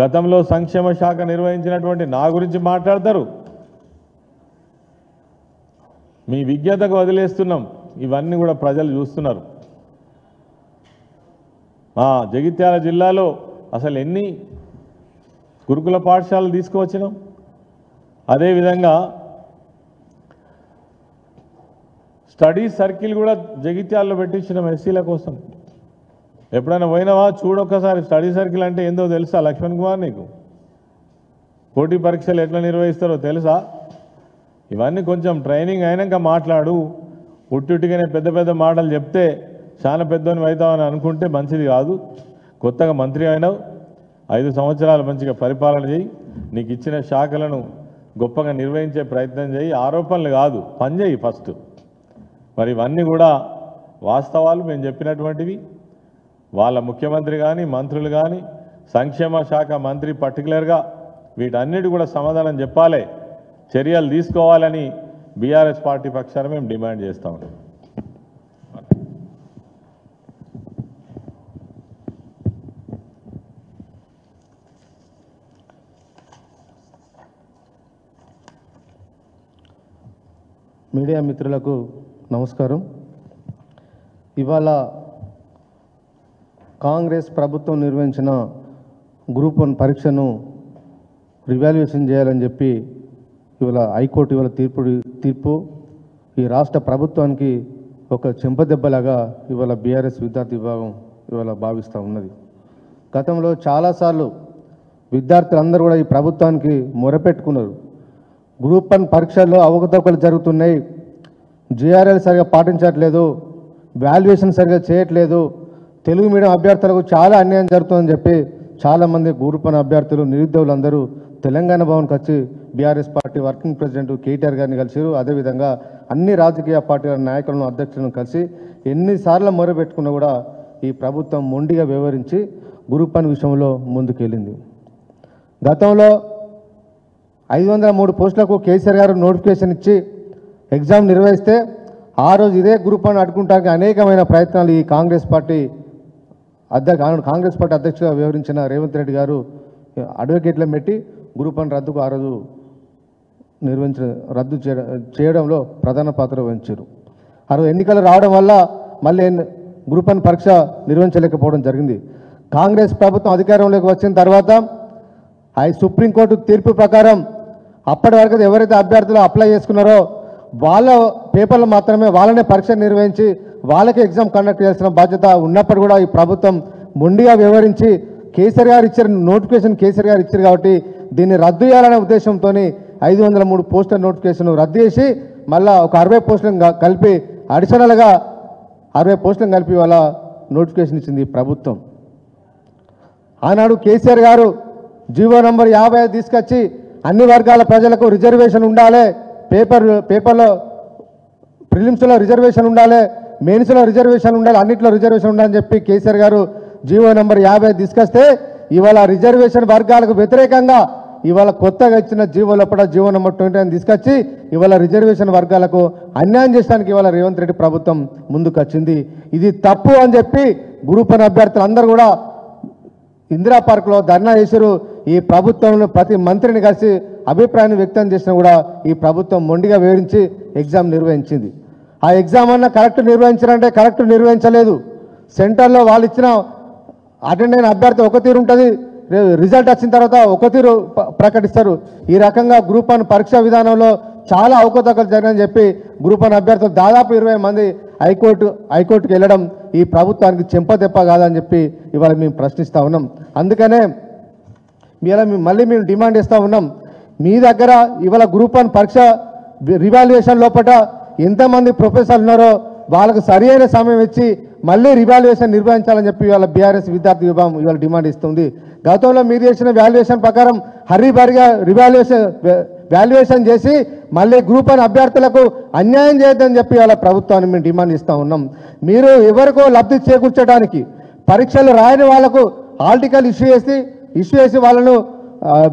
A: గతంలో సంక్షేమ శాఖ నిర్వహించినటువంటి నా గురించి మాట్లాడతారు. మీ విజ్ఞతకు వదిలేస్తున్నాం. ఇవన్నీ కూడా ప్రజలు చూస్తున్నారు. జగిత్యాల జిల్లాలో అసలు ఎన్ని గురుకుల పాఠశాలలు తీసుకువచ్చినాం. అదేవిధంగా స్టడీ సర్కిల్ కూడా జగిత్యాలలో పెట్టించినాం ఎస్సీల కోసం. ఎప్పుడైనా పోయినావా? చూడొక్కసారి. స్టడీ సర్కిల్ అంటే ఏందో తెలుసా లక్ష్మణ్ కుమార్ నీకు? పోటీ పరీక్షలు ఎట్లా నిర్వహిస్తారో తెలుసా? ఇవన్నీ కొంచెం ట్రైనింగ్ అయినాక మాట్లాడు. ఉట్టుగానే పెద్ద పెద్ద మాటలు చెప్తే చాలా పెద్దోని అవుతామని అనుకుంటే మంచిది కాదు. కొత్తగా మంత్రి అయినావు, 5 సంవత్సరాలు మంచిగా పరిపాలన చేయి, నీకు ఇచ్చిన శాఖలను గొప్పగా నిర్వహించే ప్రయత్నం చేయి, ఆరోపణలు కాదు పని చేయి ఫస్ట్. మరి ఇవన్నీ కూడా వాస్తవాలు మేము చెప్పినటువంటివి. వాళ్ళ ముఖ్యమంత్రి కానీ మంత్రులు కానీ సంక్షేమ శాఖ మంత్రి పర్టికులర్గా వీటన్నిటి కూడా సమాధానం చెప్పాలి, చర్యలు తీసుకోవాలని బీఆర్ఎస్ పార్టీ పక్షాన మేము డిమాండ్ చేస్తా ఉన్నాం.
B: మీడియా మిత్రులకు నమస్కారం. ఇవాళ కాంగ్రెస్ ప్రభుత్వం నిర్వహించిన గ్రూప్ 1 పరీక్షను రివాల్యుయేషన్ చేయాలని చెప్పి ఇవాళ హైకోర్టు ఇవాళ తీర్పు ఈ రాష్ట్ర ప్రభుత్వానికి ఒక చెంపదెబ్బలాగా ఇవాళ బీఆర్ఎస్ విద్యార్థి విభాగం ఇవాళ భావిస్తూ ఉన్నది. గతంలో చాలాసార్లు విద్యార్థులందరూ కూడా ఈ ప్రభుత్వానికి మొరపెట్టుకున్నారు. గ్రూప్ 1 పరీక్షల్లో అవకతవకలు జరుగుతున్నాయి, జిఆర్ఎల్ సరిగా పాటించట్లేదు, వాల్యుయేషన్ సరిగా చేయట్లేదు, తెలుగు మీడియం అభ్యర్థులకు చాలా అన్యాయం జరుగుతుందని చెప్పి చాలామంది గ్రూప్ 1 అభ్యర్థులు నిరుద్యోగులందరూ తెలంగాణ భవన్కి వచ్చి BRS party working president KTR గారిని కలిసారు. అదేవిధంగా అన్ని రాజకీయ పార్టీల నాయకులను అధ్యక్షులను కలిసి ఎన్నిసార్లు మొరపెట్టుకున్నా కూడా ఈ ప్రభుత్వం మొండిగా వ్యవహరించి గ్రూప్ 1 విషయంలో ముందుకెళ్ళింది. గతంలో 503 పోస్టులకు కేసీఆర్ గారు నోటిఫికేషన్ ఇచ్చి ఎగ్జామ్ నిర్వహిస్తే ఆ రోజు ఇదే గ్రూప్ 1 అడ్డుకుంటానికి అనేకమైన ప్రయత్నాలు ఈ కాంగ్రెస్ పార్టీ అధ్యక్షుడిగా వ్యవహరించిన రేవంత్ రెడ్డి గారు అడ్వకేట్లను పెట్టి గ్రూప్ 1 రద్దుకు ఆ రోజు రద్దు చేయడంలో ప్రధాన పాత్ర వహించారు. ఆ రోజు ఎన్నికలు రావడం వల్ల మళ్ళీ గ్రూప్ 1 పరీక్ష నిర్వహించలేకపోవడం జరిగింది. కాంగ్రెస్ ప్రభుత్వం అధికారంలోకి వచ్చిన తర్వాత సుప్రీంకోర్టు తీర్పు ప్రకారం అప్పటి వరకు ఎవరైతే అభ్యర్థులు అప్లై చేసుకున్నారో వాళ్ళ పేపర్లు మాత్రమే వాళ్ళనే పరీక్ష నిర్వహించి వాళ్ళకే ఎగ్జామ్ కండక్ట్ చేయాల్సిన బాధ్యత ఉన్నప్పుడు కూడా ఈ ప్రభుత్వం మొండిగా వ్యవహరించి కేసీఆర్ గారు ఇచ్చారు నోటిఫికేషన్ ఇచ్చారు కాబట్టి దీన్ని రద్దు చేయాలనే ఉద్దేశంతో 503 పోస్టుల నోటిఫికేషన్ రద్దు చేసి మళ్ళీ ఒక 60 పోస్టులను కలిపి అడిషనల్గా 60 పోస్టులను కలిపి వాళ్ళ నోటిఫికేషన్ ఇచ్చింది ప్రభుత్వం. ఆనాడు కేసీఆర్ గారు జీవో నంబర్ 50 తీసుకొచ్చి అన్ని వర్గాల ప్రజలకు రిజర్వేషన్ ఉండాలి, పేపర్లో ప్రిలిమ్స్లో రిజర్వేషన్ ఉండాలి, మెయిన్స్లో రిజర్వేషన్ ఉండాలి, అన్నింటిలో రిజర్వేషన్ ఉండాలని చెప్పి కేసీఆర్ గారు జీవో నంబర్ 50 తీసుకొస్తే ఇవాళ రిజర్వేషన్ వర్గాలకు వ్యతిరేకంగా ఇవాళ కొత్తగా ఇచ్చిన జీవో లోపల జీవో నంబర్ 29 తీసుకొచ్చి ఇవాళ రిజర్వేషన్ వర్గాలకు అన్యాయం చేయడానికి ఇవాళ రేవంత్ రెడ్డి ప్రభుత్వం ముందుకు వచ్చింది. ఇది తప్పు అని చెప్పి గ్రూప్ 1 అభ్యర్థులు అందరూ కూడా ఇందిరా పార్క్లో ధర్నా చేశారు. ఈ ప్రభుత్వంలో ప్రతి మంత్రిని కలిసి అభిప్రాయాన్ని వ్యక్తం చేసినా కూడా ఈ ప్రభుత్వం మొండిగా వివరించి ఎగ్జామ్ నిర్వహించింది. ఆ ఎగ్జామ్ అన్న కరెక్ట్ నిర్వహించారంటే కరెక్ట్ నిర్వహించలేదు. సెంటర్లో వాళ్ళు ఇచ్చిన అటెండ్ అయిన అభ్యర్థి ఒక తీరు ఉంటుంది, రిజల్ట్ వచ్చిన తర్వాత ఒక తీరు ప్రకటిస్తారు. ఈ రకంగా గ్రూప్ 1 పరీక్షా విధానంలో చాలా అవకతవకలు జరిగాయని చెప్పి గ్రూప్ 1 అభ్యర్థులు దాదాపు 20 మంది హైకోర్టుకి వెళ్ళడం ఈ ప్రభుత్వానికి చెంపదెప్ప కాదని చెప్పి ఇవాళ మేము ప్రశ్నిస్తూ ఉన్నాం. అందుకనే మళ్ళీ మేము డిమాండ్ చేస్తూ ఉన్నాం, మీ దగ్గర ఇవాళ గ్రూప్ 1 పరీక్ష రివాల్యుయేషన్ లోపల ఎంతమంది ప్రొఫెసర్లు ఉన్నారో వాళ్ళకు సరైన సమయం ఇచ్చి మళ్ళీ రివాల్యుయేషన్ నిర్వహించాలని చెప్పి ఇవాళ బీఆర్ఎస్ విద్యార్థి విభాగం ఇవాళ డిమాండ్ ఇస్తుంది. గతంలో మీరు చేసిన వాల్యుయేషన్ ప్రకారం హరీబరీగా వాల్యుయేషన్ చేసి మళ్ళీ గ్రూప్ 1 అభ్యర్థులకు అన్యాయం చేయొద్దని చెప్పి ఇవాళ ప్రభుత్వాన్ని మేము డిమాండ్ ఇస్తూ ఉన్నాం. మీరు ఎవరికో లబ్ధి చేకూర్చడానికి పరీక్షలు రాయని వాళ్లకు హాల్ టికెట్ ఇష్యూ చేసి వాళ్ళను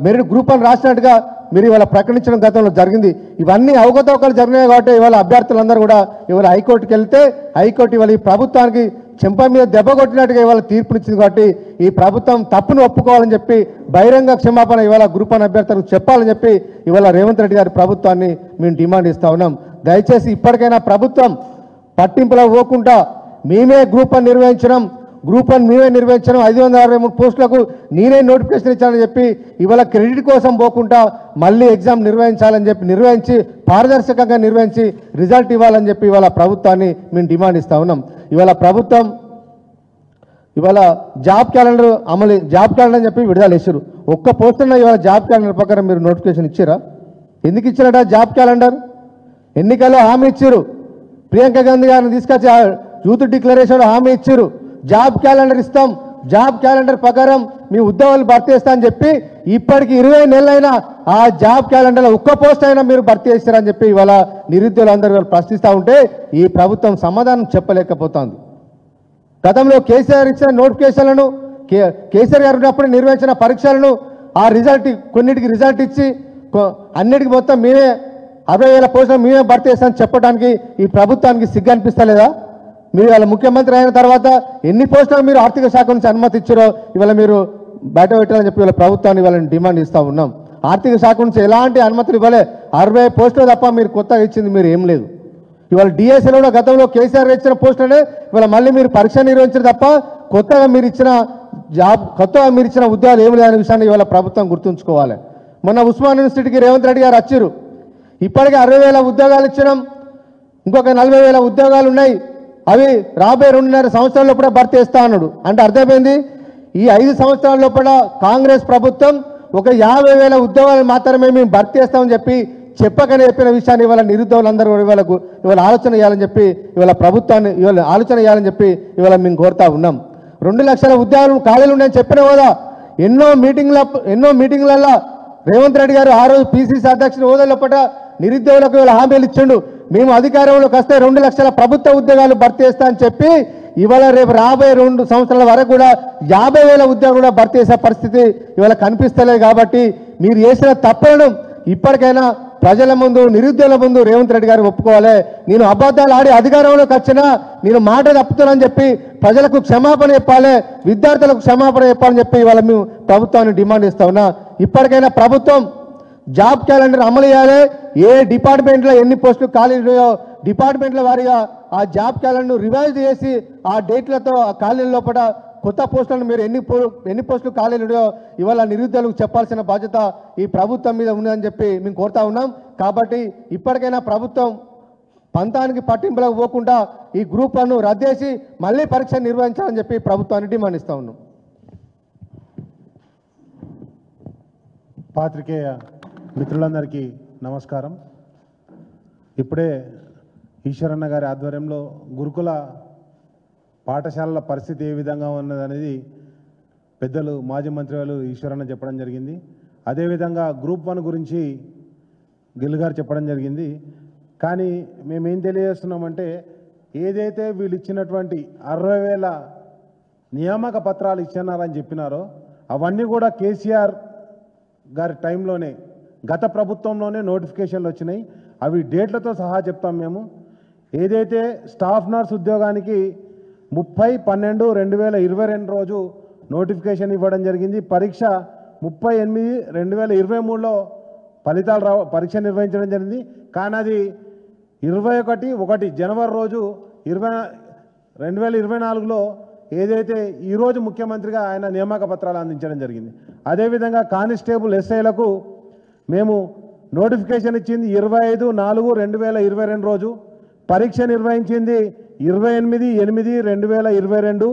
B: మెరిట్ గ్రూప్ 1 రాసినట్టుగా మీరు ఇవాళ ప్రకటించడం గతంలో జరిగింది. ఇవన్నీ అవకతవకలు జరిగినాయి కాబట్టి ఇవాళ అభ్యర్థులందరూ కూడా ఇవాళ హైకోర్టుకి వెళ్తే హైకోర్టు ఇవాళ ఈ ప్రభుత్వానికి చెంప మీద దెబ్బ కొట్టినట్టుగా ఇవాళ తీర్పునిచ్చింది. కాబట్టి ఈ ప్రభుత్వం తప్పును ఒప్పుకోవాలని చెప్పి బహిరంగ క్షమాపణ ఇవాళ గ్రూప్ 1 అభ్యర్థులకు చెప్పాలని చెప్పి ఇవాళ రేవంత్ రెడ్డి గారి ప్రభుత్వాన్ని మేము డిమాండ్ ఇస్తూ ఉన్నాం. దయచేసి ఇప్పటికైనా ప్రభుత్వం పట్టింపులో పోకుండా మేమే గ్రూప్ 1 నిర్వహించడం 563 పోస్టులకు నేనే నోటిఫికేషన్ ఇచ్చానని చెప్పి ఇవాళ క్రెడిట్ కోసం పోకుండా మళ్ళీ ఎగ్జామ్ నిర్వహించి పారదర్శకంగా నిర్వహించి రిజల్ట్ ఇవ్వాలని చెప్పి ఇవాళ ప్రభుత్వాన్ని మేము డిమాండ్ ఇస్తూ ఉన్నాం. ఇవాళ జాబ్ క్యాలెండర్ అని చెప్పి విడుదల చేశారు. ఒక్క పోస్టున్న ఇవాళ జాబ్ క్యాలెండర్ ప్రకారం మీరు నోటిఫికేషన్ ఇచ్చారా? ఎందుకు ఇచ్చారట జాబ్ క్యాలెండర్? ఎన్నికల్లో హామీ ఇచ్చారు, ప్రియాంక గాంధీ గారిని తీసుకొచ్చి యూత్ డిక్లరేషన్ హామీ ఇచ్చారు, జాబ్ క్యాలెండర్ ఇస్తాం, జాబ్ క్యాలెండర్ ప్రకారం మీ ఉద్యోగాలు భర్తీ చేస్తా అని చెప్పి ఇప్పటికి 20 నెలలైనా ఆ జాబ్ క్యాలెండర్లో ఒక్క పోస్ట్ అయినా మీరు భర్తీ చేస్తారని చెప్పి ఇవాళ నిరుద్యోగులందరూ ప్రశ్నిస్తూ ఉంటే ఈ ప్రభుత్వం సమాధానం చెప్పలేకపోతుంది. గతంలో కేసీఆర్ ఇచ్చిన నోటిఫికేషన్లను కేసీఆర్ గారు ఉన్నప్పుడు నిర్వహించిన పరీక్షలను ఆ రిజల్ట్ కొన్నిటికి రిజల్ట్ ఇచ్చి అన్నిటికీ మొత్తం మేమే 60,000 పోస్టులు మేమే భర్తీ చేస్తామని చెప్పడానికి ఈ ప్రభుత్వానికి సిగ్గు అనిపిస్తలేదా? మీరు ఇవాళ ముఖ్యమంత్రి అయిన తర్వాత ఎన్ని పోస్టులు మీరు ఆర్థిక శాఖ నుంచి అనుమతి ఇచ్చారో ఇవాళ మీరు బయట పెట్టాలని చెప్పి ఇవాళ ప్రభుత్వాన్ని వాళ్ళని డిమాండ్ ఇస్తూ ఉన్నాం. ఆర్థిక శాఖ నుంచి ఎలాంటి అనుమతులు ఇవ్వలే, 60 పోస్టులు తప్ప మీరు కొత్తగా ఇచ్చింది మీరు ఏం లేదు. ఇవాళ డిఎస్ఏలో కూడా గతంలో కేసీఆర్ ఇచ్చిన పోస్టులనే ఇవాళ మళ్ళీ మీరు పరీక్ష నిర్వహించారు తప్ప కొత్తగా మీరు ఇచ్చిన ఉద్యోగాలు ఏమి లేని విషయాన్ని ఇవాళ ప్రభుత్వం గుర్తుంచుకోవాలి. మొన్న ఉస్మాన్ యూనివర్సిటీకి రేవంత్ రెడ్డి గారు వచ్చారు, ఇప్పటికే 60,000 ఉద్యోగాలు ఇచ్చినాం, ఇంకొక 40,000 ఉద్యోగాలు ఉన్నాయి, అవి రాబోయే 2.5 సంవత్సరాల లోపల భర్తీ చేస్తా అన్నాడు. అంటే అర్థమైంది ఈ 5 సంవత్సరాల లోపల కాంగ్రెస్ ప్రభుత్వం ఒక 50,000 ఉద్యోగాలు మాత్రమే మేము భర్తీ చేస్తామని చెప్పకనే చెప్పిన విషయాన్ని ఇవాళ నిరుద్యోగులందరూ ఇవాళ ఆలోచన చేయాలని చెప్పి ఇవాళ ప్రభుత్వాన్ని ఆలోచన చేయాలని చెప్పి ఇవాళ మేము కోరుతా ఉన్నాం. 2 లక్షల ఉద్యోగాలు ఖాళీలు ఉన్నాయని చెప్పిన హోదా ఎన్నో మీటింగ్లలో రేవంత్ రెడ్డి గారు ఆ రోజు పిసిసి అధ్యక్షుడు హోదా లోపల నిరుద్యోగులకు ఇవాళ హామీలు ఇచ్చిండు, మేము అధికారంలోకి వస్తే 2 లక్షల ప్రభుత్వ ఉద్యోగాలు భర్తీ చేస్తా అని చెప్పి ఇవాళ రేపు రాబోయే 2 సంవత్సరాల వరకు కూడా 50,000 ఉద్యోగాలు కూడా భర్తీ చేసే పరిస్థితి ఇవాళ కనిపిస్తలేదు. కాబట్టి మీరు చేసిన తప్పులను ఇప్పటికైనా ప్రజల ముందు నిరుద్యోగుల ముందు రేవంత్ రెడ్డి గారు ఒప్పుకోవాలి. నేను అబద్ధాలు ఆడి అధికారంలోకి వచ్చినా నేను మాట తప్పుతానని చెప్పి ప్రజలకు క్షమాపణ చెప్పాలి, విద్యార్థులకు క్షమాపణ చెప్పాలని చెప్పి ఇవాళ మేము ప్రభుత్వాన్ని డిమాండ్ ఇస్తా ఉన్నా. ఇప్పటికైనా ప్రభుత్వం జాబ్ క్యాలెండర్ అమలు చేయాలి. ఏ డిపార్ట్మెంట్లో ఎన్ని పోస్టులు ఖాళీ ఉన్నాయో డిపార్ట్మెంట్ల వారీగా ఆ జాబ్ క్యాలెండర్ రివైజ్ చేసి ఆ డేట్లతో ఆ ఖాళీల లోపల కొత్త పోస్టులను మీరు ఎన్ని పోస్టులు ఖాళీలు ఉన్నాయో ఇవాళ నిరుద్యోగులకు చెప్పాల్సిన బాధ్యత ఈ ప్రభుత్వం మీద ఉందని చెప్పి మేము కోరుతా ఉన్నాం. కాబట్టి ఇప్పటికైనా ప్రభుత్వం పంతానికి పట్టింపులకు పోకుండా ఈ గ్రూప్ 1 రద్దేసి మళ్ళీ పరీక్ష నిర్వహించాలని చెప్పి ప్రభుత్వాన్ని డిమాండ్ ఇస్తా ఉన్నాం.
C: పాత్రికేయ మిత్రులందరికీ నమస్కారం. ఇప్పుడే ఈశ్వరన్న గారి ఆధ్వర్యంలో గురుకుల పాఠశాలల పరిస్థితి ఏ విధంగా ఉన్నదనేది పెద్దలు మాజీ మంత్రి వాళ్ళు ఈశ్వరన్న చెప్పడం జరిగింది. అదేవిధంగా గ్రూప్ 1 గురించి గిల్ గారు చెప్పడం జరిగింది. కానీ మేమేం తెలియజేస్తున్నామంటే ఏదైతే వీళ్ళు ఇచ్చినటువంటి 60,000 నియామక పత్రాలు ఇచ్చినారని చెప్పినారో అవన్నీ కూడా కేసీఆర్ గారి టైంలోనే గత ప్రభుత్వంలోనే నోటిఫికేషన్లు వచ్చినాయి. అవి డేట్లతో సహా చెప్తాం మేము. ఏదైతే స్టాఫ్ నర్స్ ఉద్యోగానికి 30/12/2022 రోజు నోటిఫికేషన్ ఇవ్వడం జరిగింది. పరీక్ష 30/8/2023లో పరీక్ష నిర్వహించడం జరిగింది. కానీ అది 21 జనవరి రోజు 2024లో ఏదైతే ఈరోజు ముఖ్యమంత్రిగా ఆయన నియామక పత్రాలు అందించడం జరిగింది. అదేవిధంగా కానిస్టేబుల్ ఎస్ఐలకు మేము నోటిఫికేషన్ ఇచ్చింది 25/4/2022 రోజు, పరీక్ష నిర్వహించింది 28/8/2022.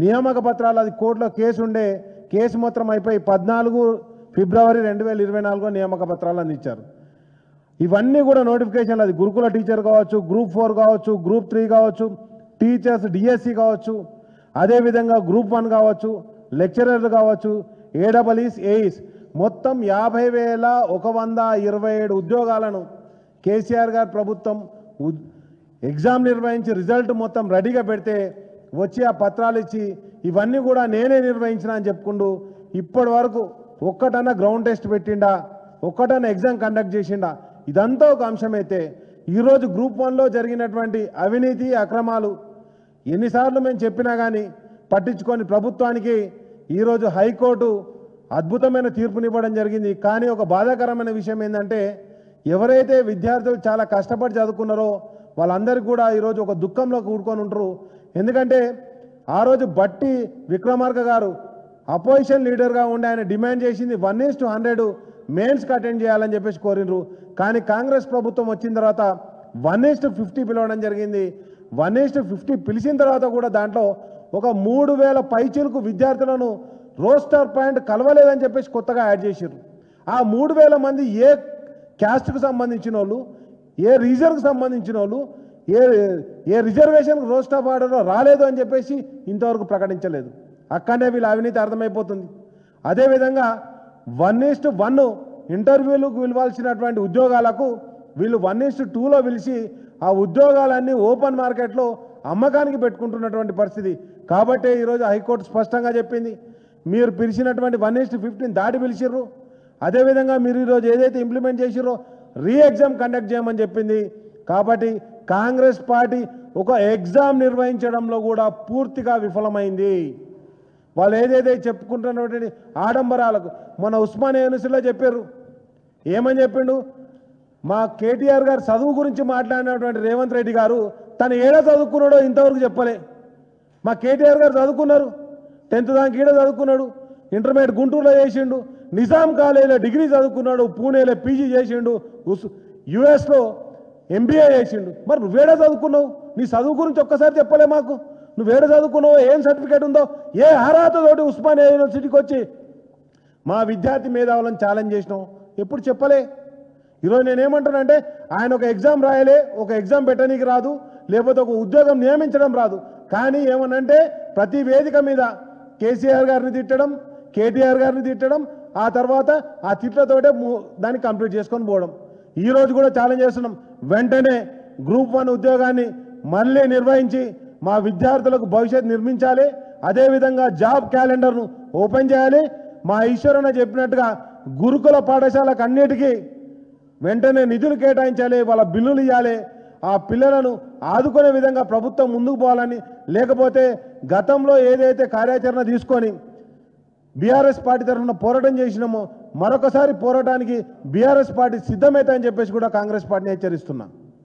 C: నియామక పత్రాలు అది కోర్టులో కేసు ఉండే కేసు మొత్తం అయిపోయి 14 ఫిబ్రవరి 2024లో నియామక పత్రాలు అందించారు. ఇవన్నీ కూడా నోటిఫికేషన్లు, అది గురుకుల టీచర్ కావచ్చు, గ్రూప్ 4 కావచ్చు, గ్రూప్ 3 కావచ్చు, టీచర్స్ డిఎస్సి కావచ్చు, అదేవిధంగా గ్రూప్ 1 కావచ్చు, లెక్చరర్లు కావచ్చు, ఏడబ్ల్యూఈస్ ఏఈస్ మొత్తం 50,127 ఉద్యోగాలను కేసీఆర్ గారి ప్రభుత్వం ఎగ్జామ్ నిర్వహించి రిజల్ట్ మొత్తం రెడీగా పెడితే వచ్చి ఆ పత్రాలు ఇచ్చి ఇవన్నీ కూడా నేనే నిర్వహించిన అని చెప్పుకుంటూ ఇప్పటి వరకు ఒక్కటన్నా గ్రౌండ్ టెస్ట్ పెట్టిండా, ఒక్కటన్నా ఎగ్జామ్ కండక్ట్ చేసిండా? ఇదంతా ఒక అంశమైతే ఈరోజు గ్రూప్ 1లో జరిగినటువంటి అవినీతి అక్రమాలు ఎన్నిసార్లు మేము చెప్పినా కానీ పట్టించుకొని ప్రభుత్వానికి ఈరోజు హైకోర్టు అద్భుతమైన తీర్పునివ్వడం జరిగింది. కానీ ఒక బాధాకరమైన విషయం ఏంటంటే ఎవరైతే విద్యార్థులు చాలా కష్టపడి చదువుకున్నారో వాళ్ళందరికీ కూడా ఈరోజు ఒక దుఃఖంలో కూడుకొని ఉంటారు. ఎందుకంటే ఆ రోజు బట్టి విక్రమార్క గారు అపోజిషన్ లీడర్గా ఉండి ఆయన డిమాండ్ చేసింది 1:100 మెయిన్స్కి అటెండ్ చేయాలని చెప్పేసి కోరినరు. కానీ కాంగ్రెస్ ప్రభుత్వం వచ్చిన తర్వాత 1:50 పిలవడం జరిగింది. 1:50 పిలిచిన తర్వాత కూడా దాంట్లో ఒక 3,000 పైచీలకు విద్యార్థులను రోస్టర్ పాయింట్ కలవలేదని చెప్పేసి కొత్తగా యాడ్ చేశారు. ఆ 3,000 మంది ఏ క్యాస్ట్కు సంబంధించిన వాళ్ళు, ఏ రీజన్కు సంబంధించిన వాళ్ళు, ఏ ఏ రిజర్వేషన్ రోస్టర్ ఆఫ్ ఆర్డర్లో రాలేదు అని చెప్పేసి ఇంతవరకు ప్రకటించలేదు. అక్కడనే వీళ్ళ అవినీతి అర్థమైపోతుంది. అదేవిధంగా 1:1 ఇంటర్వ్యూలకు పిలవాల్సినటువంటి ఉద్యోగాలకు వీళ్ళు 1:2లో పిలిచి ఆ ఉద్యోగాలన్నీ ఓపెన్ మార్కెట్లో అమ్మకానికి పెట్టుకుంటున్నటువంటి పరిస్థితి. కాబట్టే ఈరోజు హైకోర్టు స్పష్టంగా చెప్పింది, మీరు పిలిచినటువంటి 1:15 దాటి పిలిచిర్రు. అదేవిధంగా మీరు ఈరోజు ఏదైతే ఇంప్లిమెంట్ చేసిర్రో ఎగ్జామ్ కండక్ట్ చేయమని చెప్పింది. కాబట్టి కాంగ్రెస్ పార్టీ ఒక ఎగ్జామ్ నిర్వహించడంలో కూడా పూర్తిగా విఫలమైంది. వాళ్ళు ఏదైతే చెప్పుకుంటున్నటువంటి ఆడంబరాలకు మన ఉస్మానియా యూనివర్సిటీలో చెప్పారు. ఏమని చెప్పిండు? మా కేటీఆర్ గారు చదువు గురించి మాట్లాడినటువంటి రేవంత్ రెడ్డి గారు తను ఏడ చదువుకున్నాడో ఇంతవరకు చెప్పలే. మా కేటీఆర్ గారు చదువుకున్నారు, 10th దాకా ఈడ చదువుకున్నాడు, ఇంటర్మీడియట్ గుంటూరులో చేసిండు, నిజాం కాలేజీలో డిగ్రీ చదువుకున్నాడు, పూణేలో పీజీ చేసిండు, యుఎస్లో MBA చేసిండు. మరి నువ్వేడ చదువుకున్నావు? నీ చదువు గురించి ఒక్కసారి చెప్పలే మాకు. నువ్వేడ చదువుకున్నావు, ఏం సర్టిఫికేట్ ఉందో, ఏ అర్హతతోటి ఉస్మానియా యూనివర్సిటీకి వచ్చి మా విద్యార్థి మేధావులను ఛాలెంజ్ చేసినావు, ఎప్పుడు చెప్పలే. ఈరోజు నేనేమంటానంటే ఆయన ఒక ఎగ్జామ్ రాయలే, ఒక ఎగ్జామ్ పెట్టనీకి రాదు, లేకపోతే ఒక ఉద్యోగం నియమించడం రాదు. కానీ ఏమనంటే ప్రతి వేదిక మీద కేసీఆర్ గారిని తిట్టడం, కేటీఆర్ గారిని తిట్టడం, ఆ తర్వాత ఆ తిట్లతోటే దాన్ని కంప్లీట్ చేసుకొని పోవడం. ఈరోజు కూడా ఛాలెంజ్ చేస్తున్నాం, వెంటనే గ్రూప్ 1 ఉద్యోగాన్ని మళ్ళీ నిర్వహించి మా విద్యార్థులకు భవిష్యత్తు నిర్మించాలి. అదేవిధంగా జాబ్ క్యాలెండర్ను ఓపెన్ చేయాలి. మా ఈశ్వరన్న చెప్పినట్టుగా గురుకుల పాఠశాలకు అన్నిటికీ వెంటనే నిధులు కేటాయించాలి, వాళ్ళ బిల్లులు ఇవ్వాలి. ఆ పిల్లలను ఆదుకునే విధంగా ప్రభుత్వం ముందుకు పోవాలని, లేకపోతే గతంలో ఏదైతే కార్యాచరణ తీసుకొని బీఆర్ఎస్ పార్టీ తరఫున పోరాటం చేసినామో మరొకసారి పోరాటానికి బీఆర్ఎస్ పార్టీ సిద్ధమైతే అని చెప్పేసి కూడా కాంగ్రెస్ పార్టీని హెచ్చరిస్తున్నా.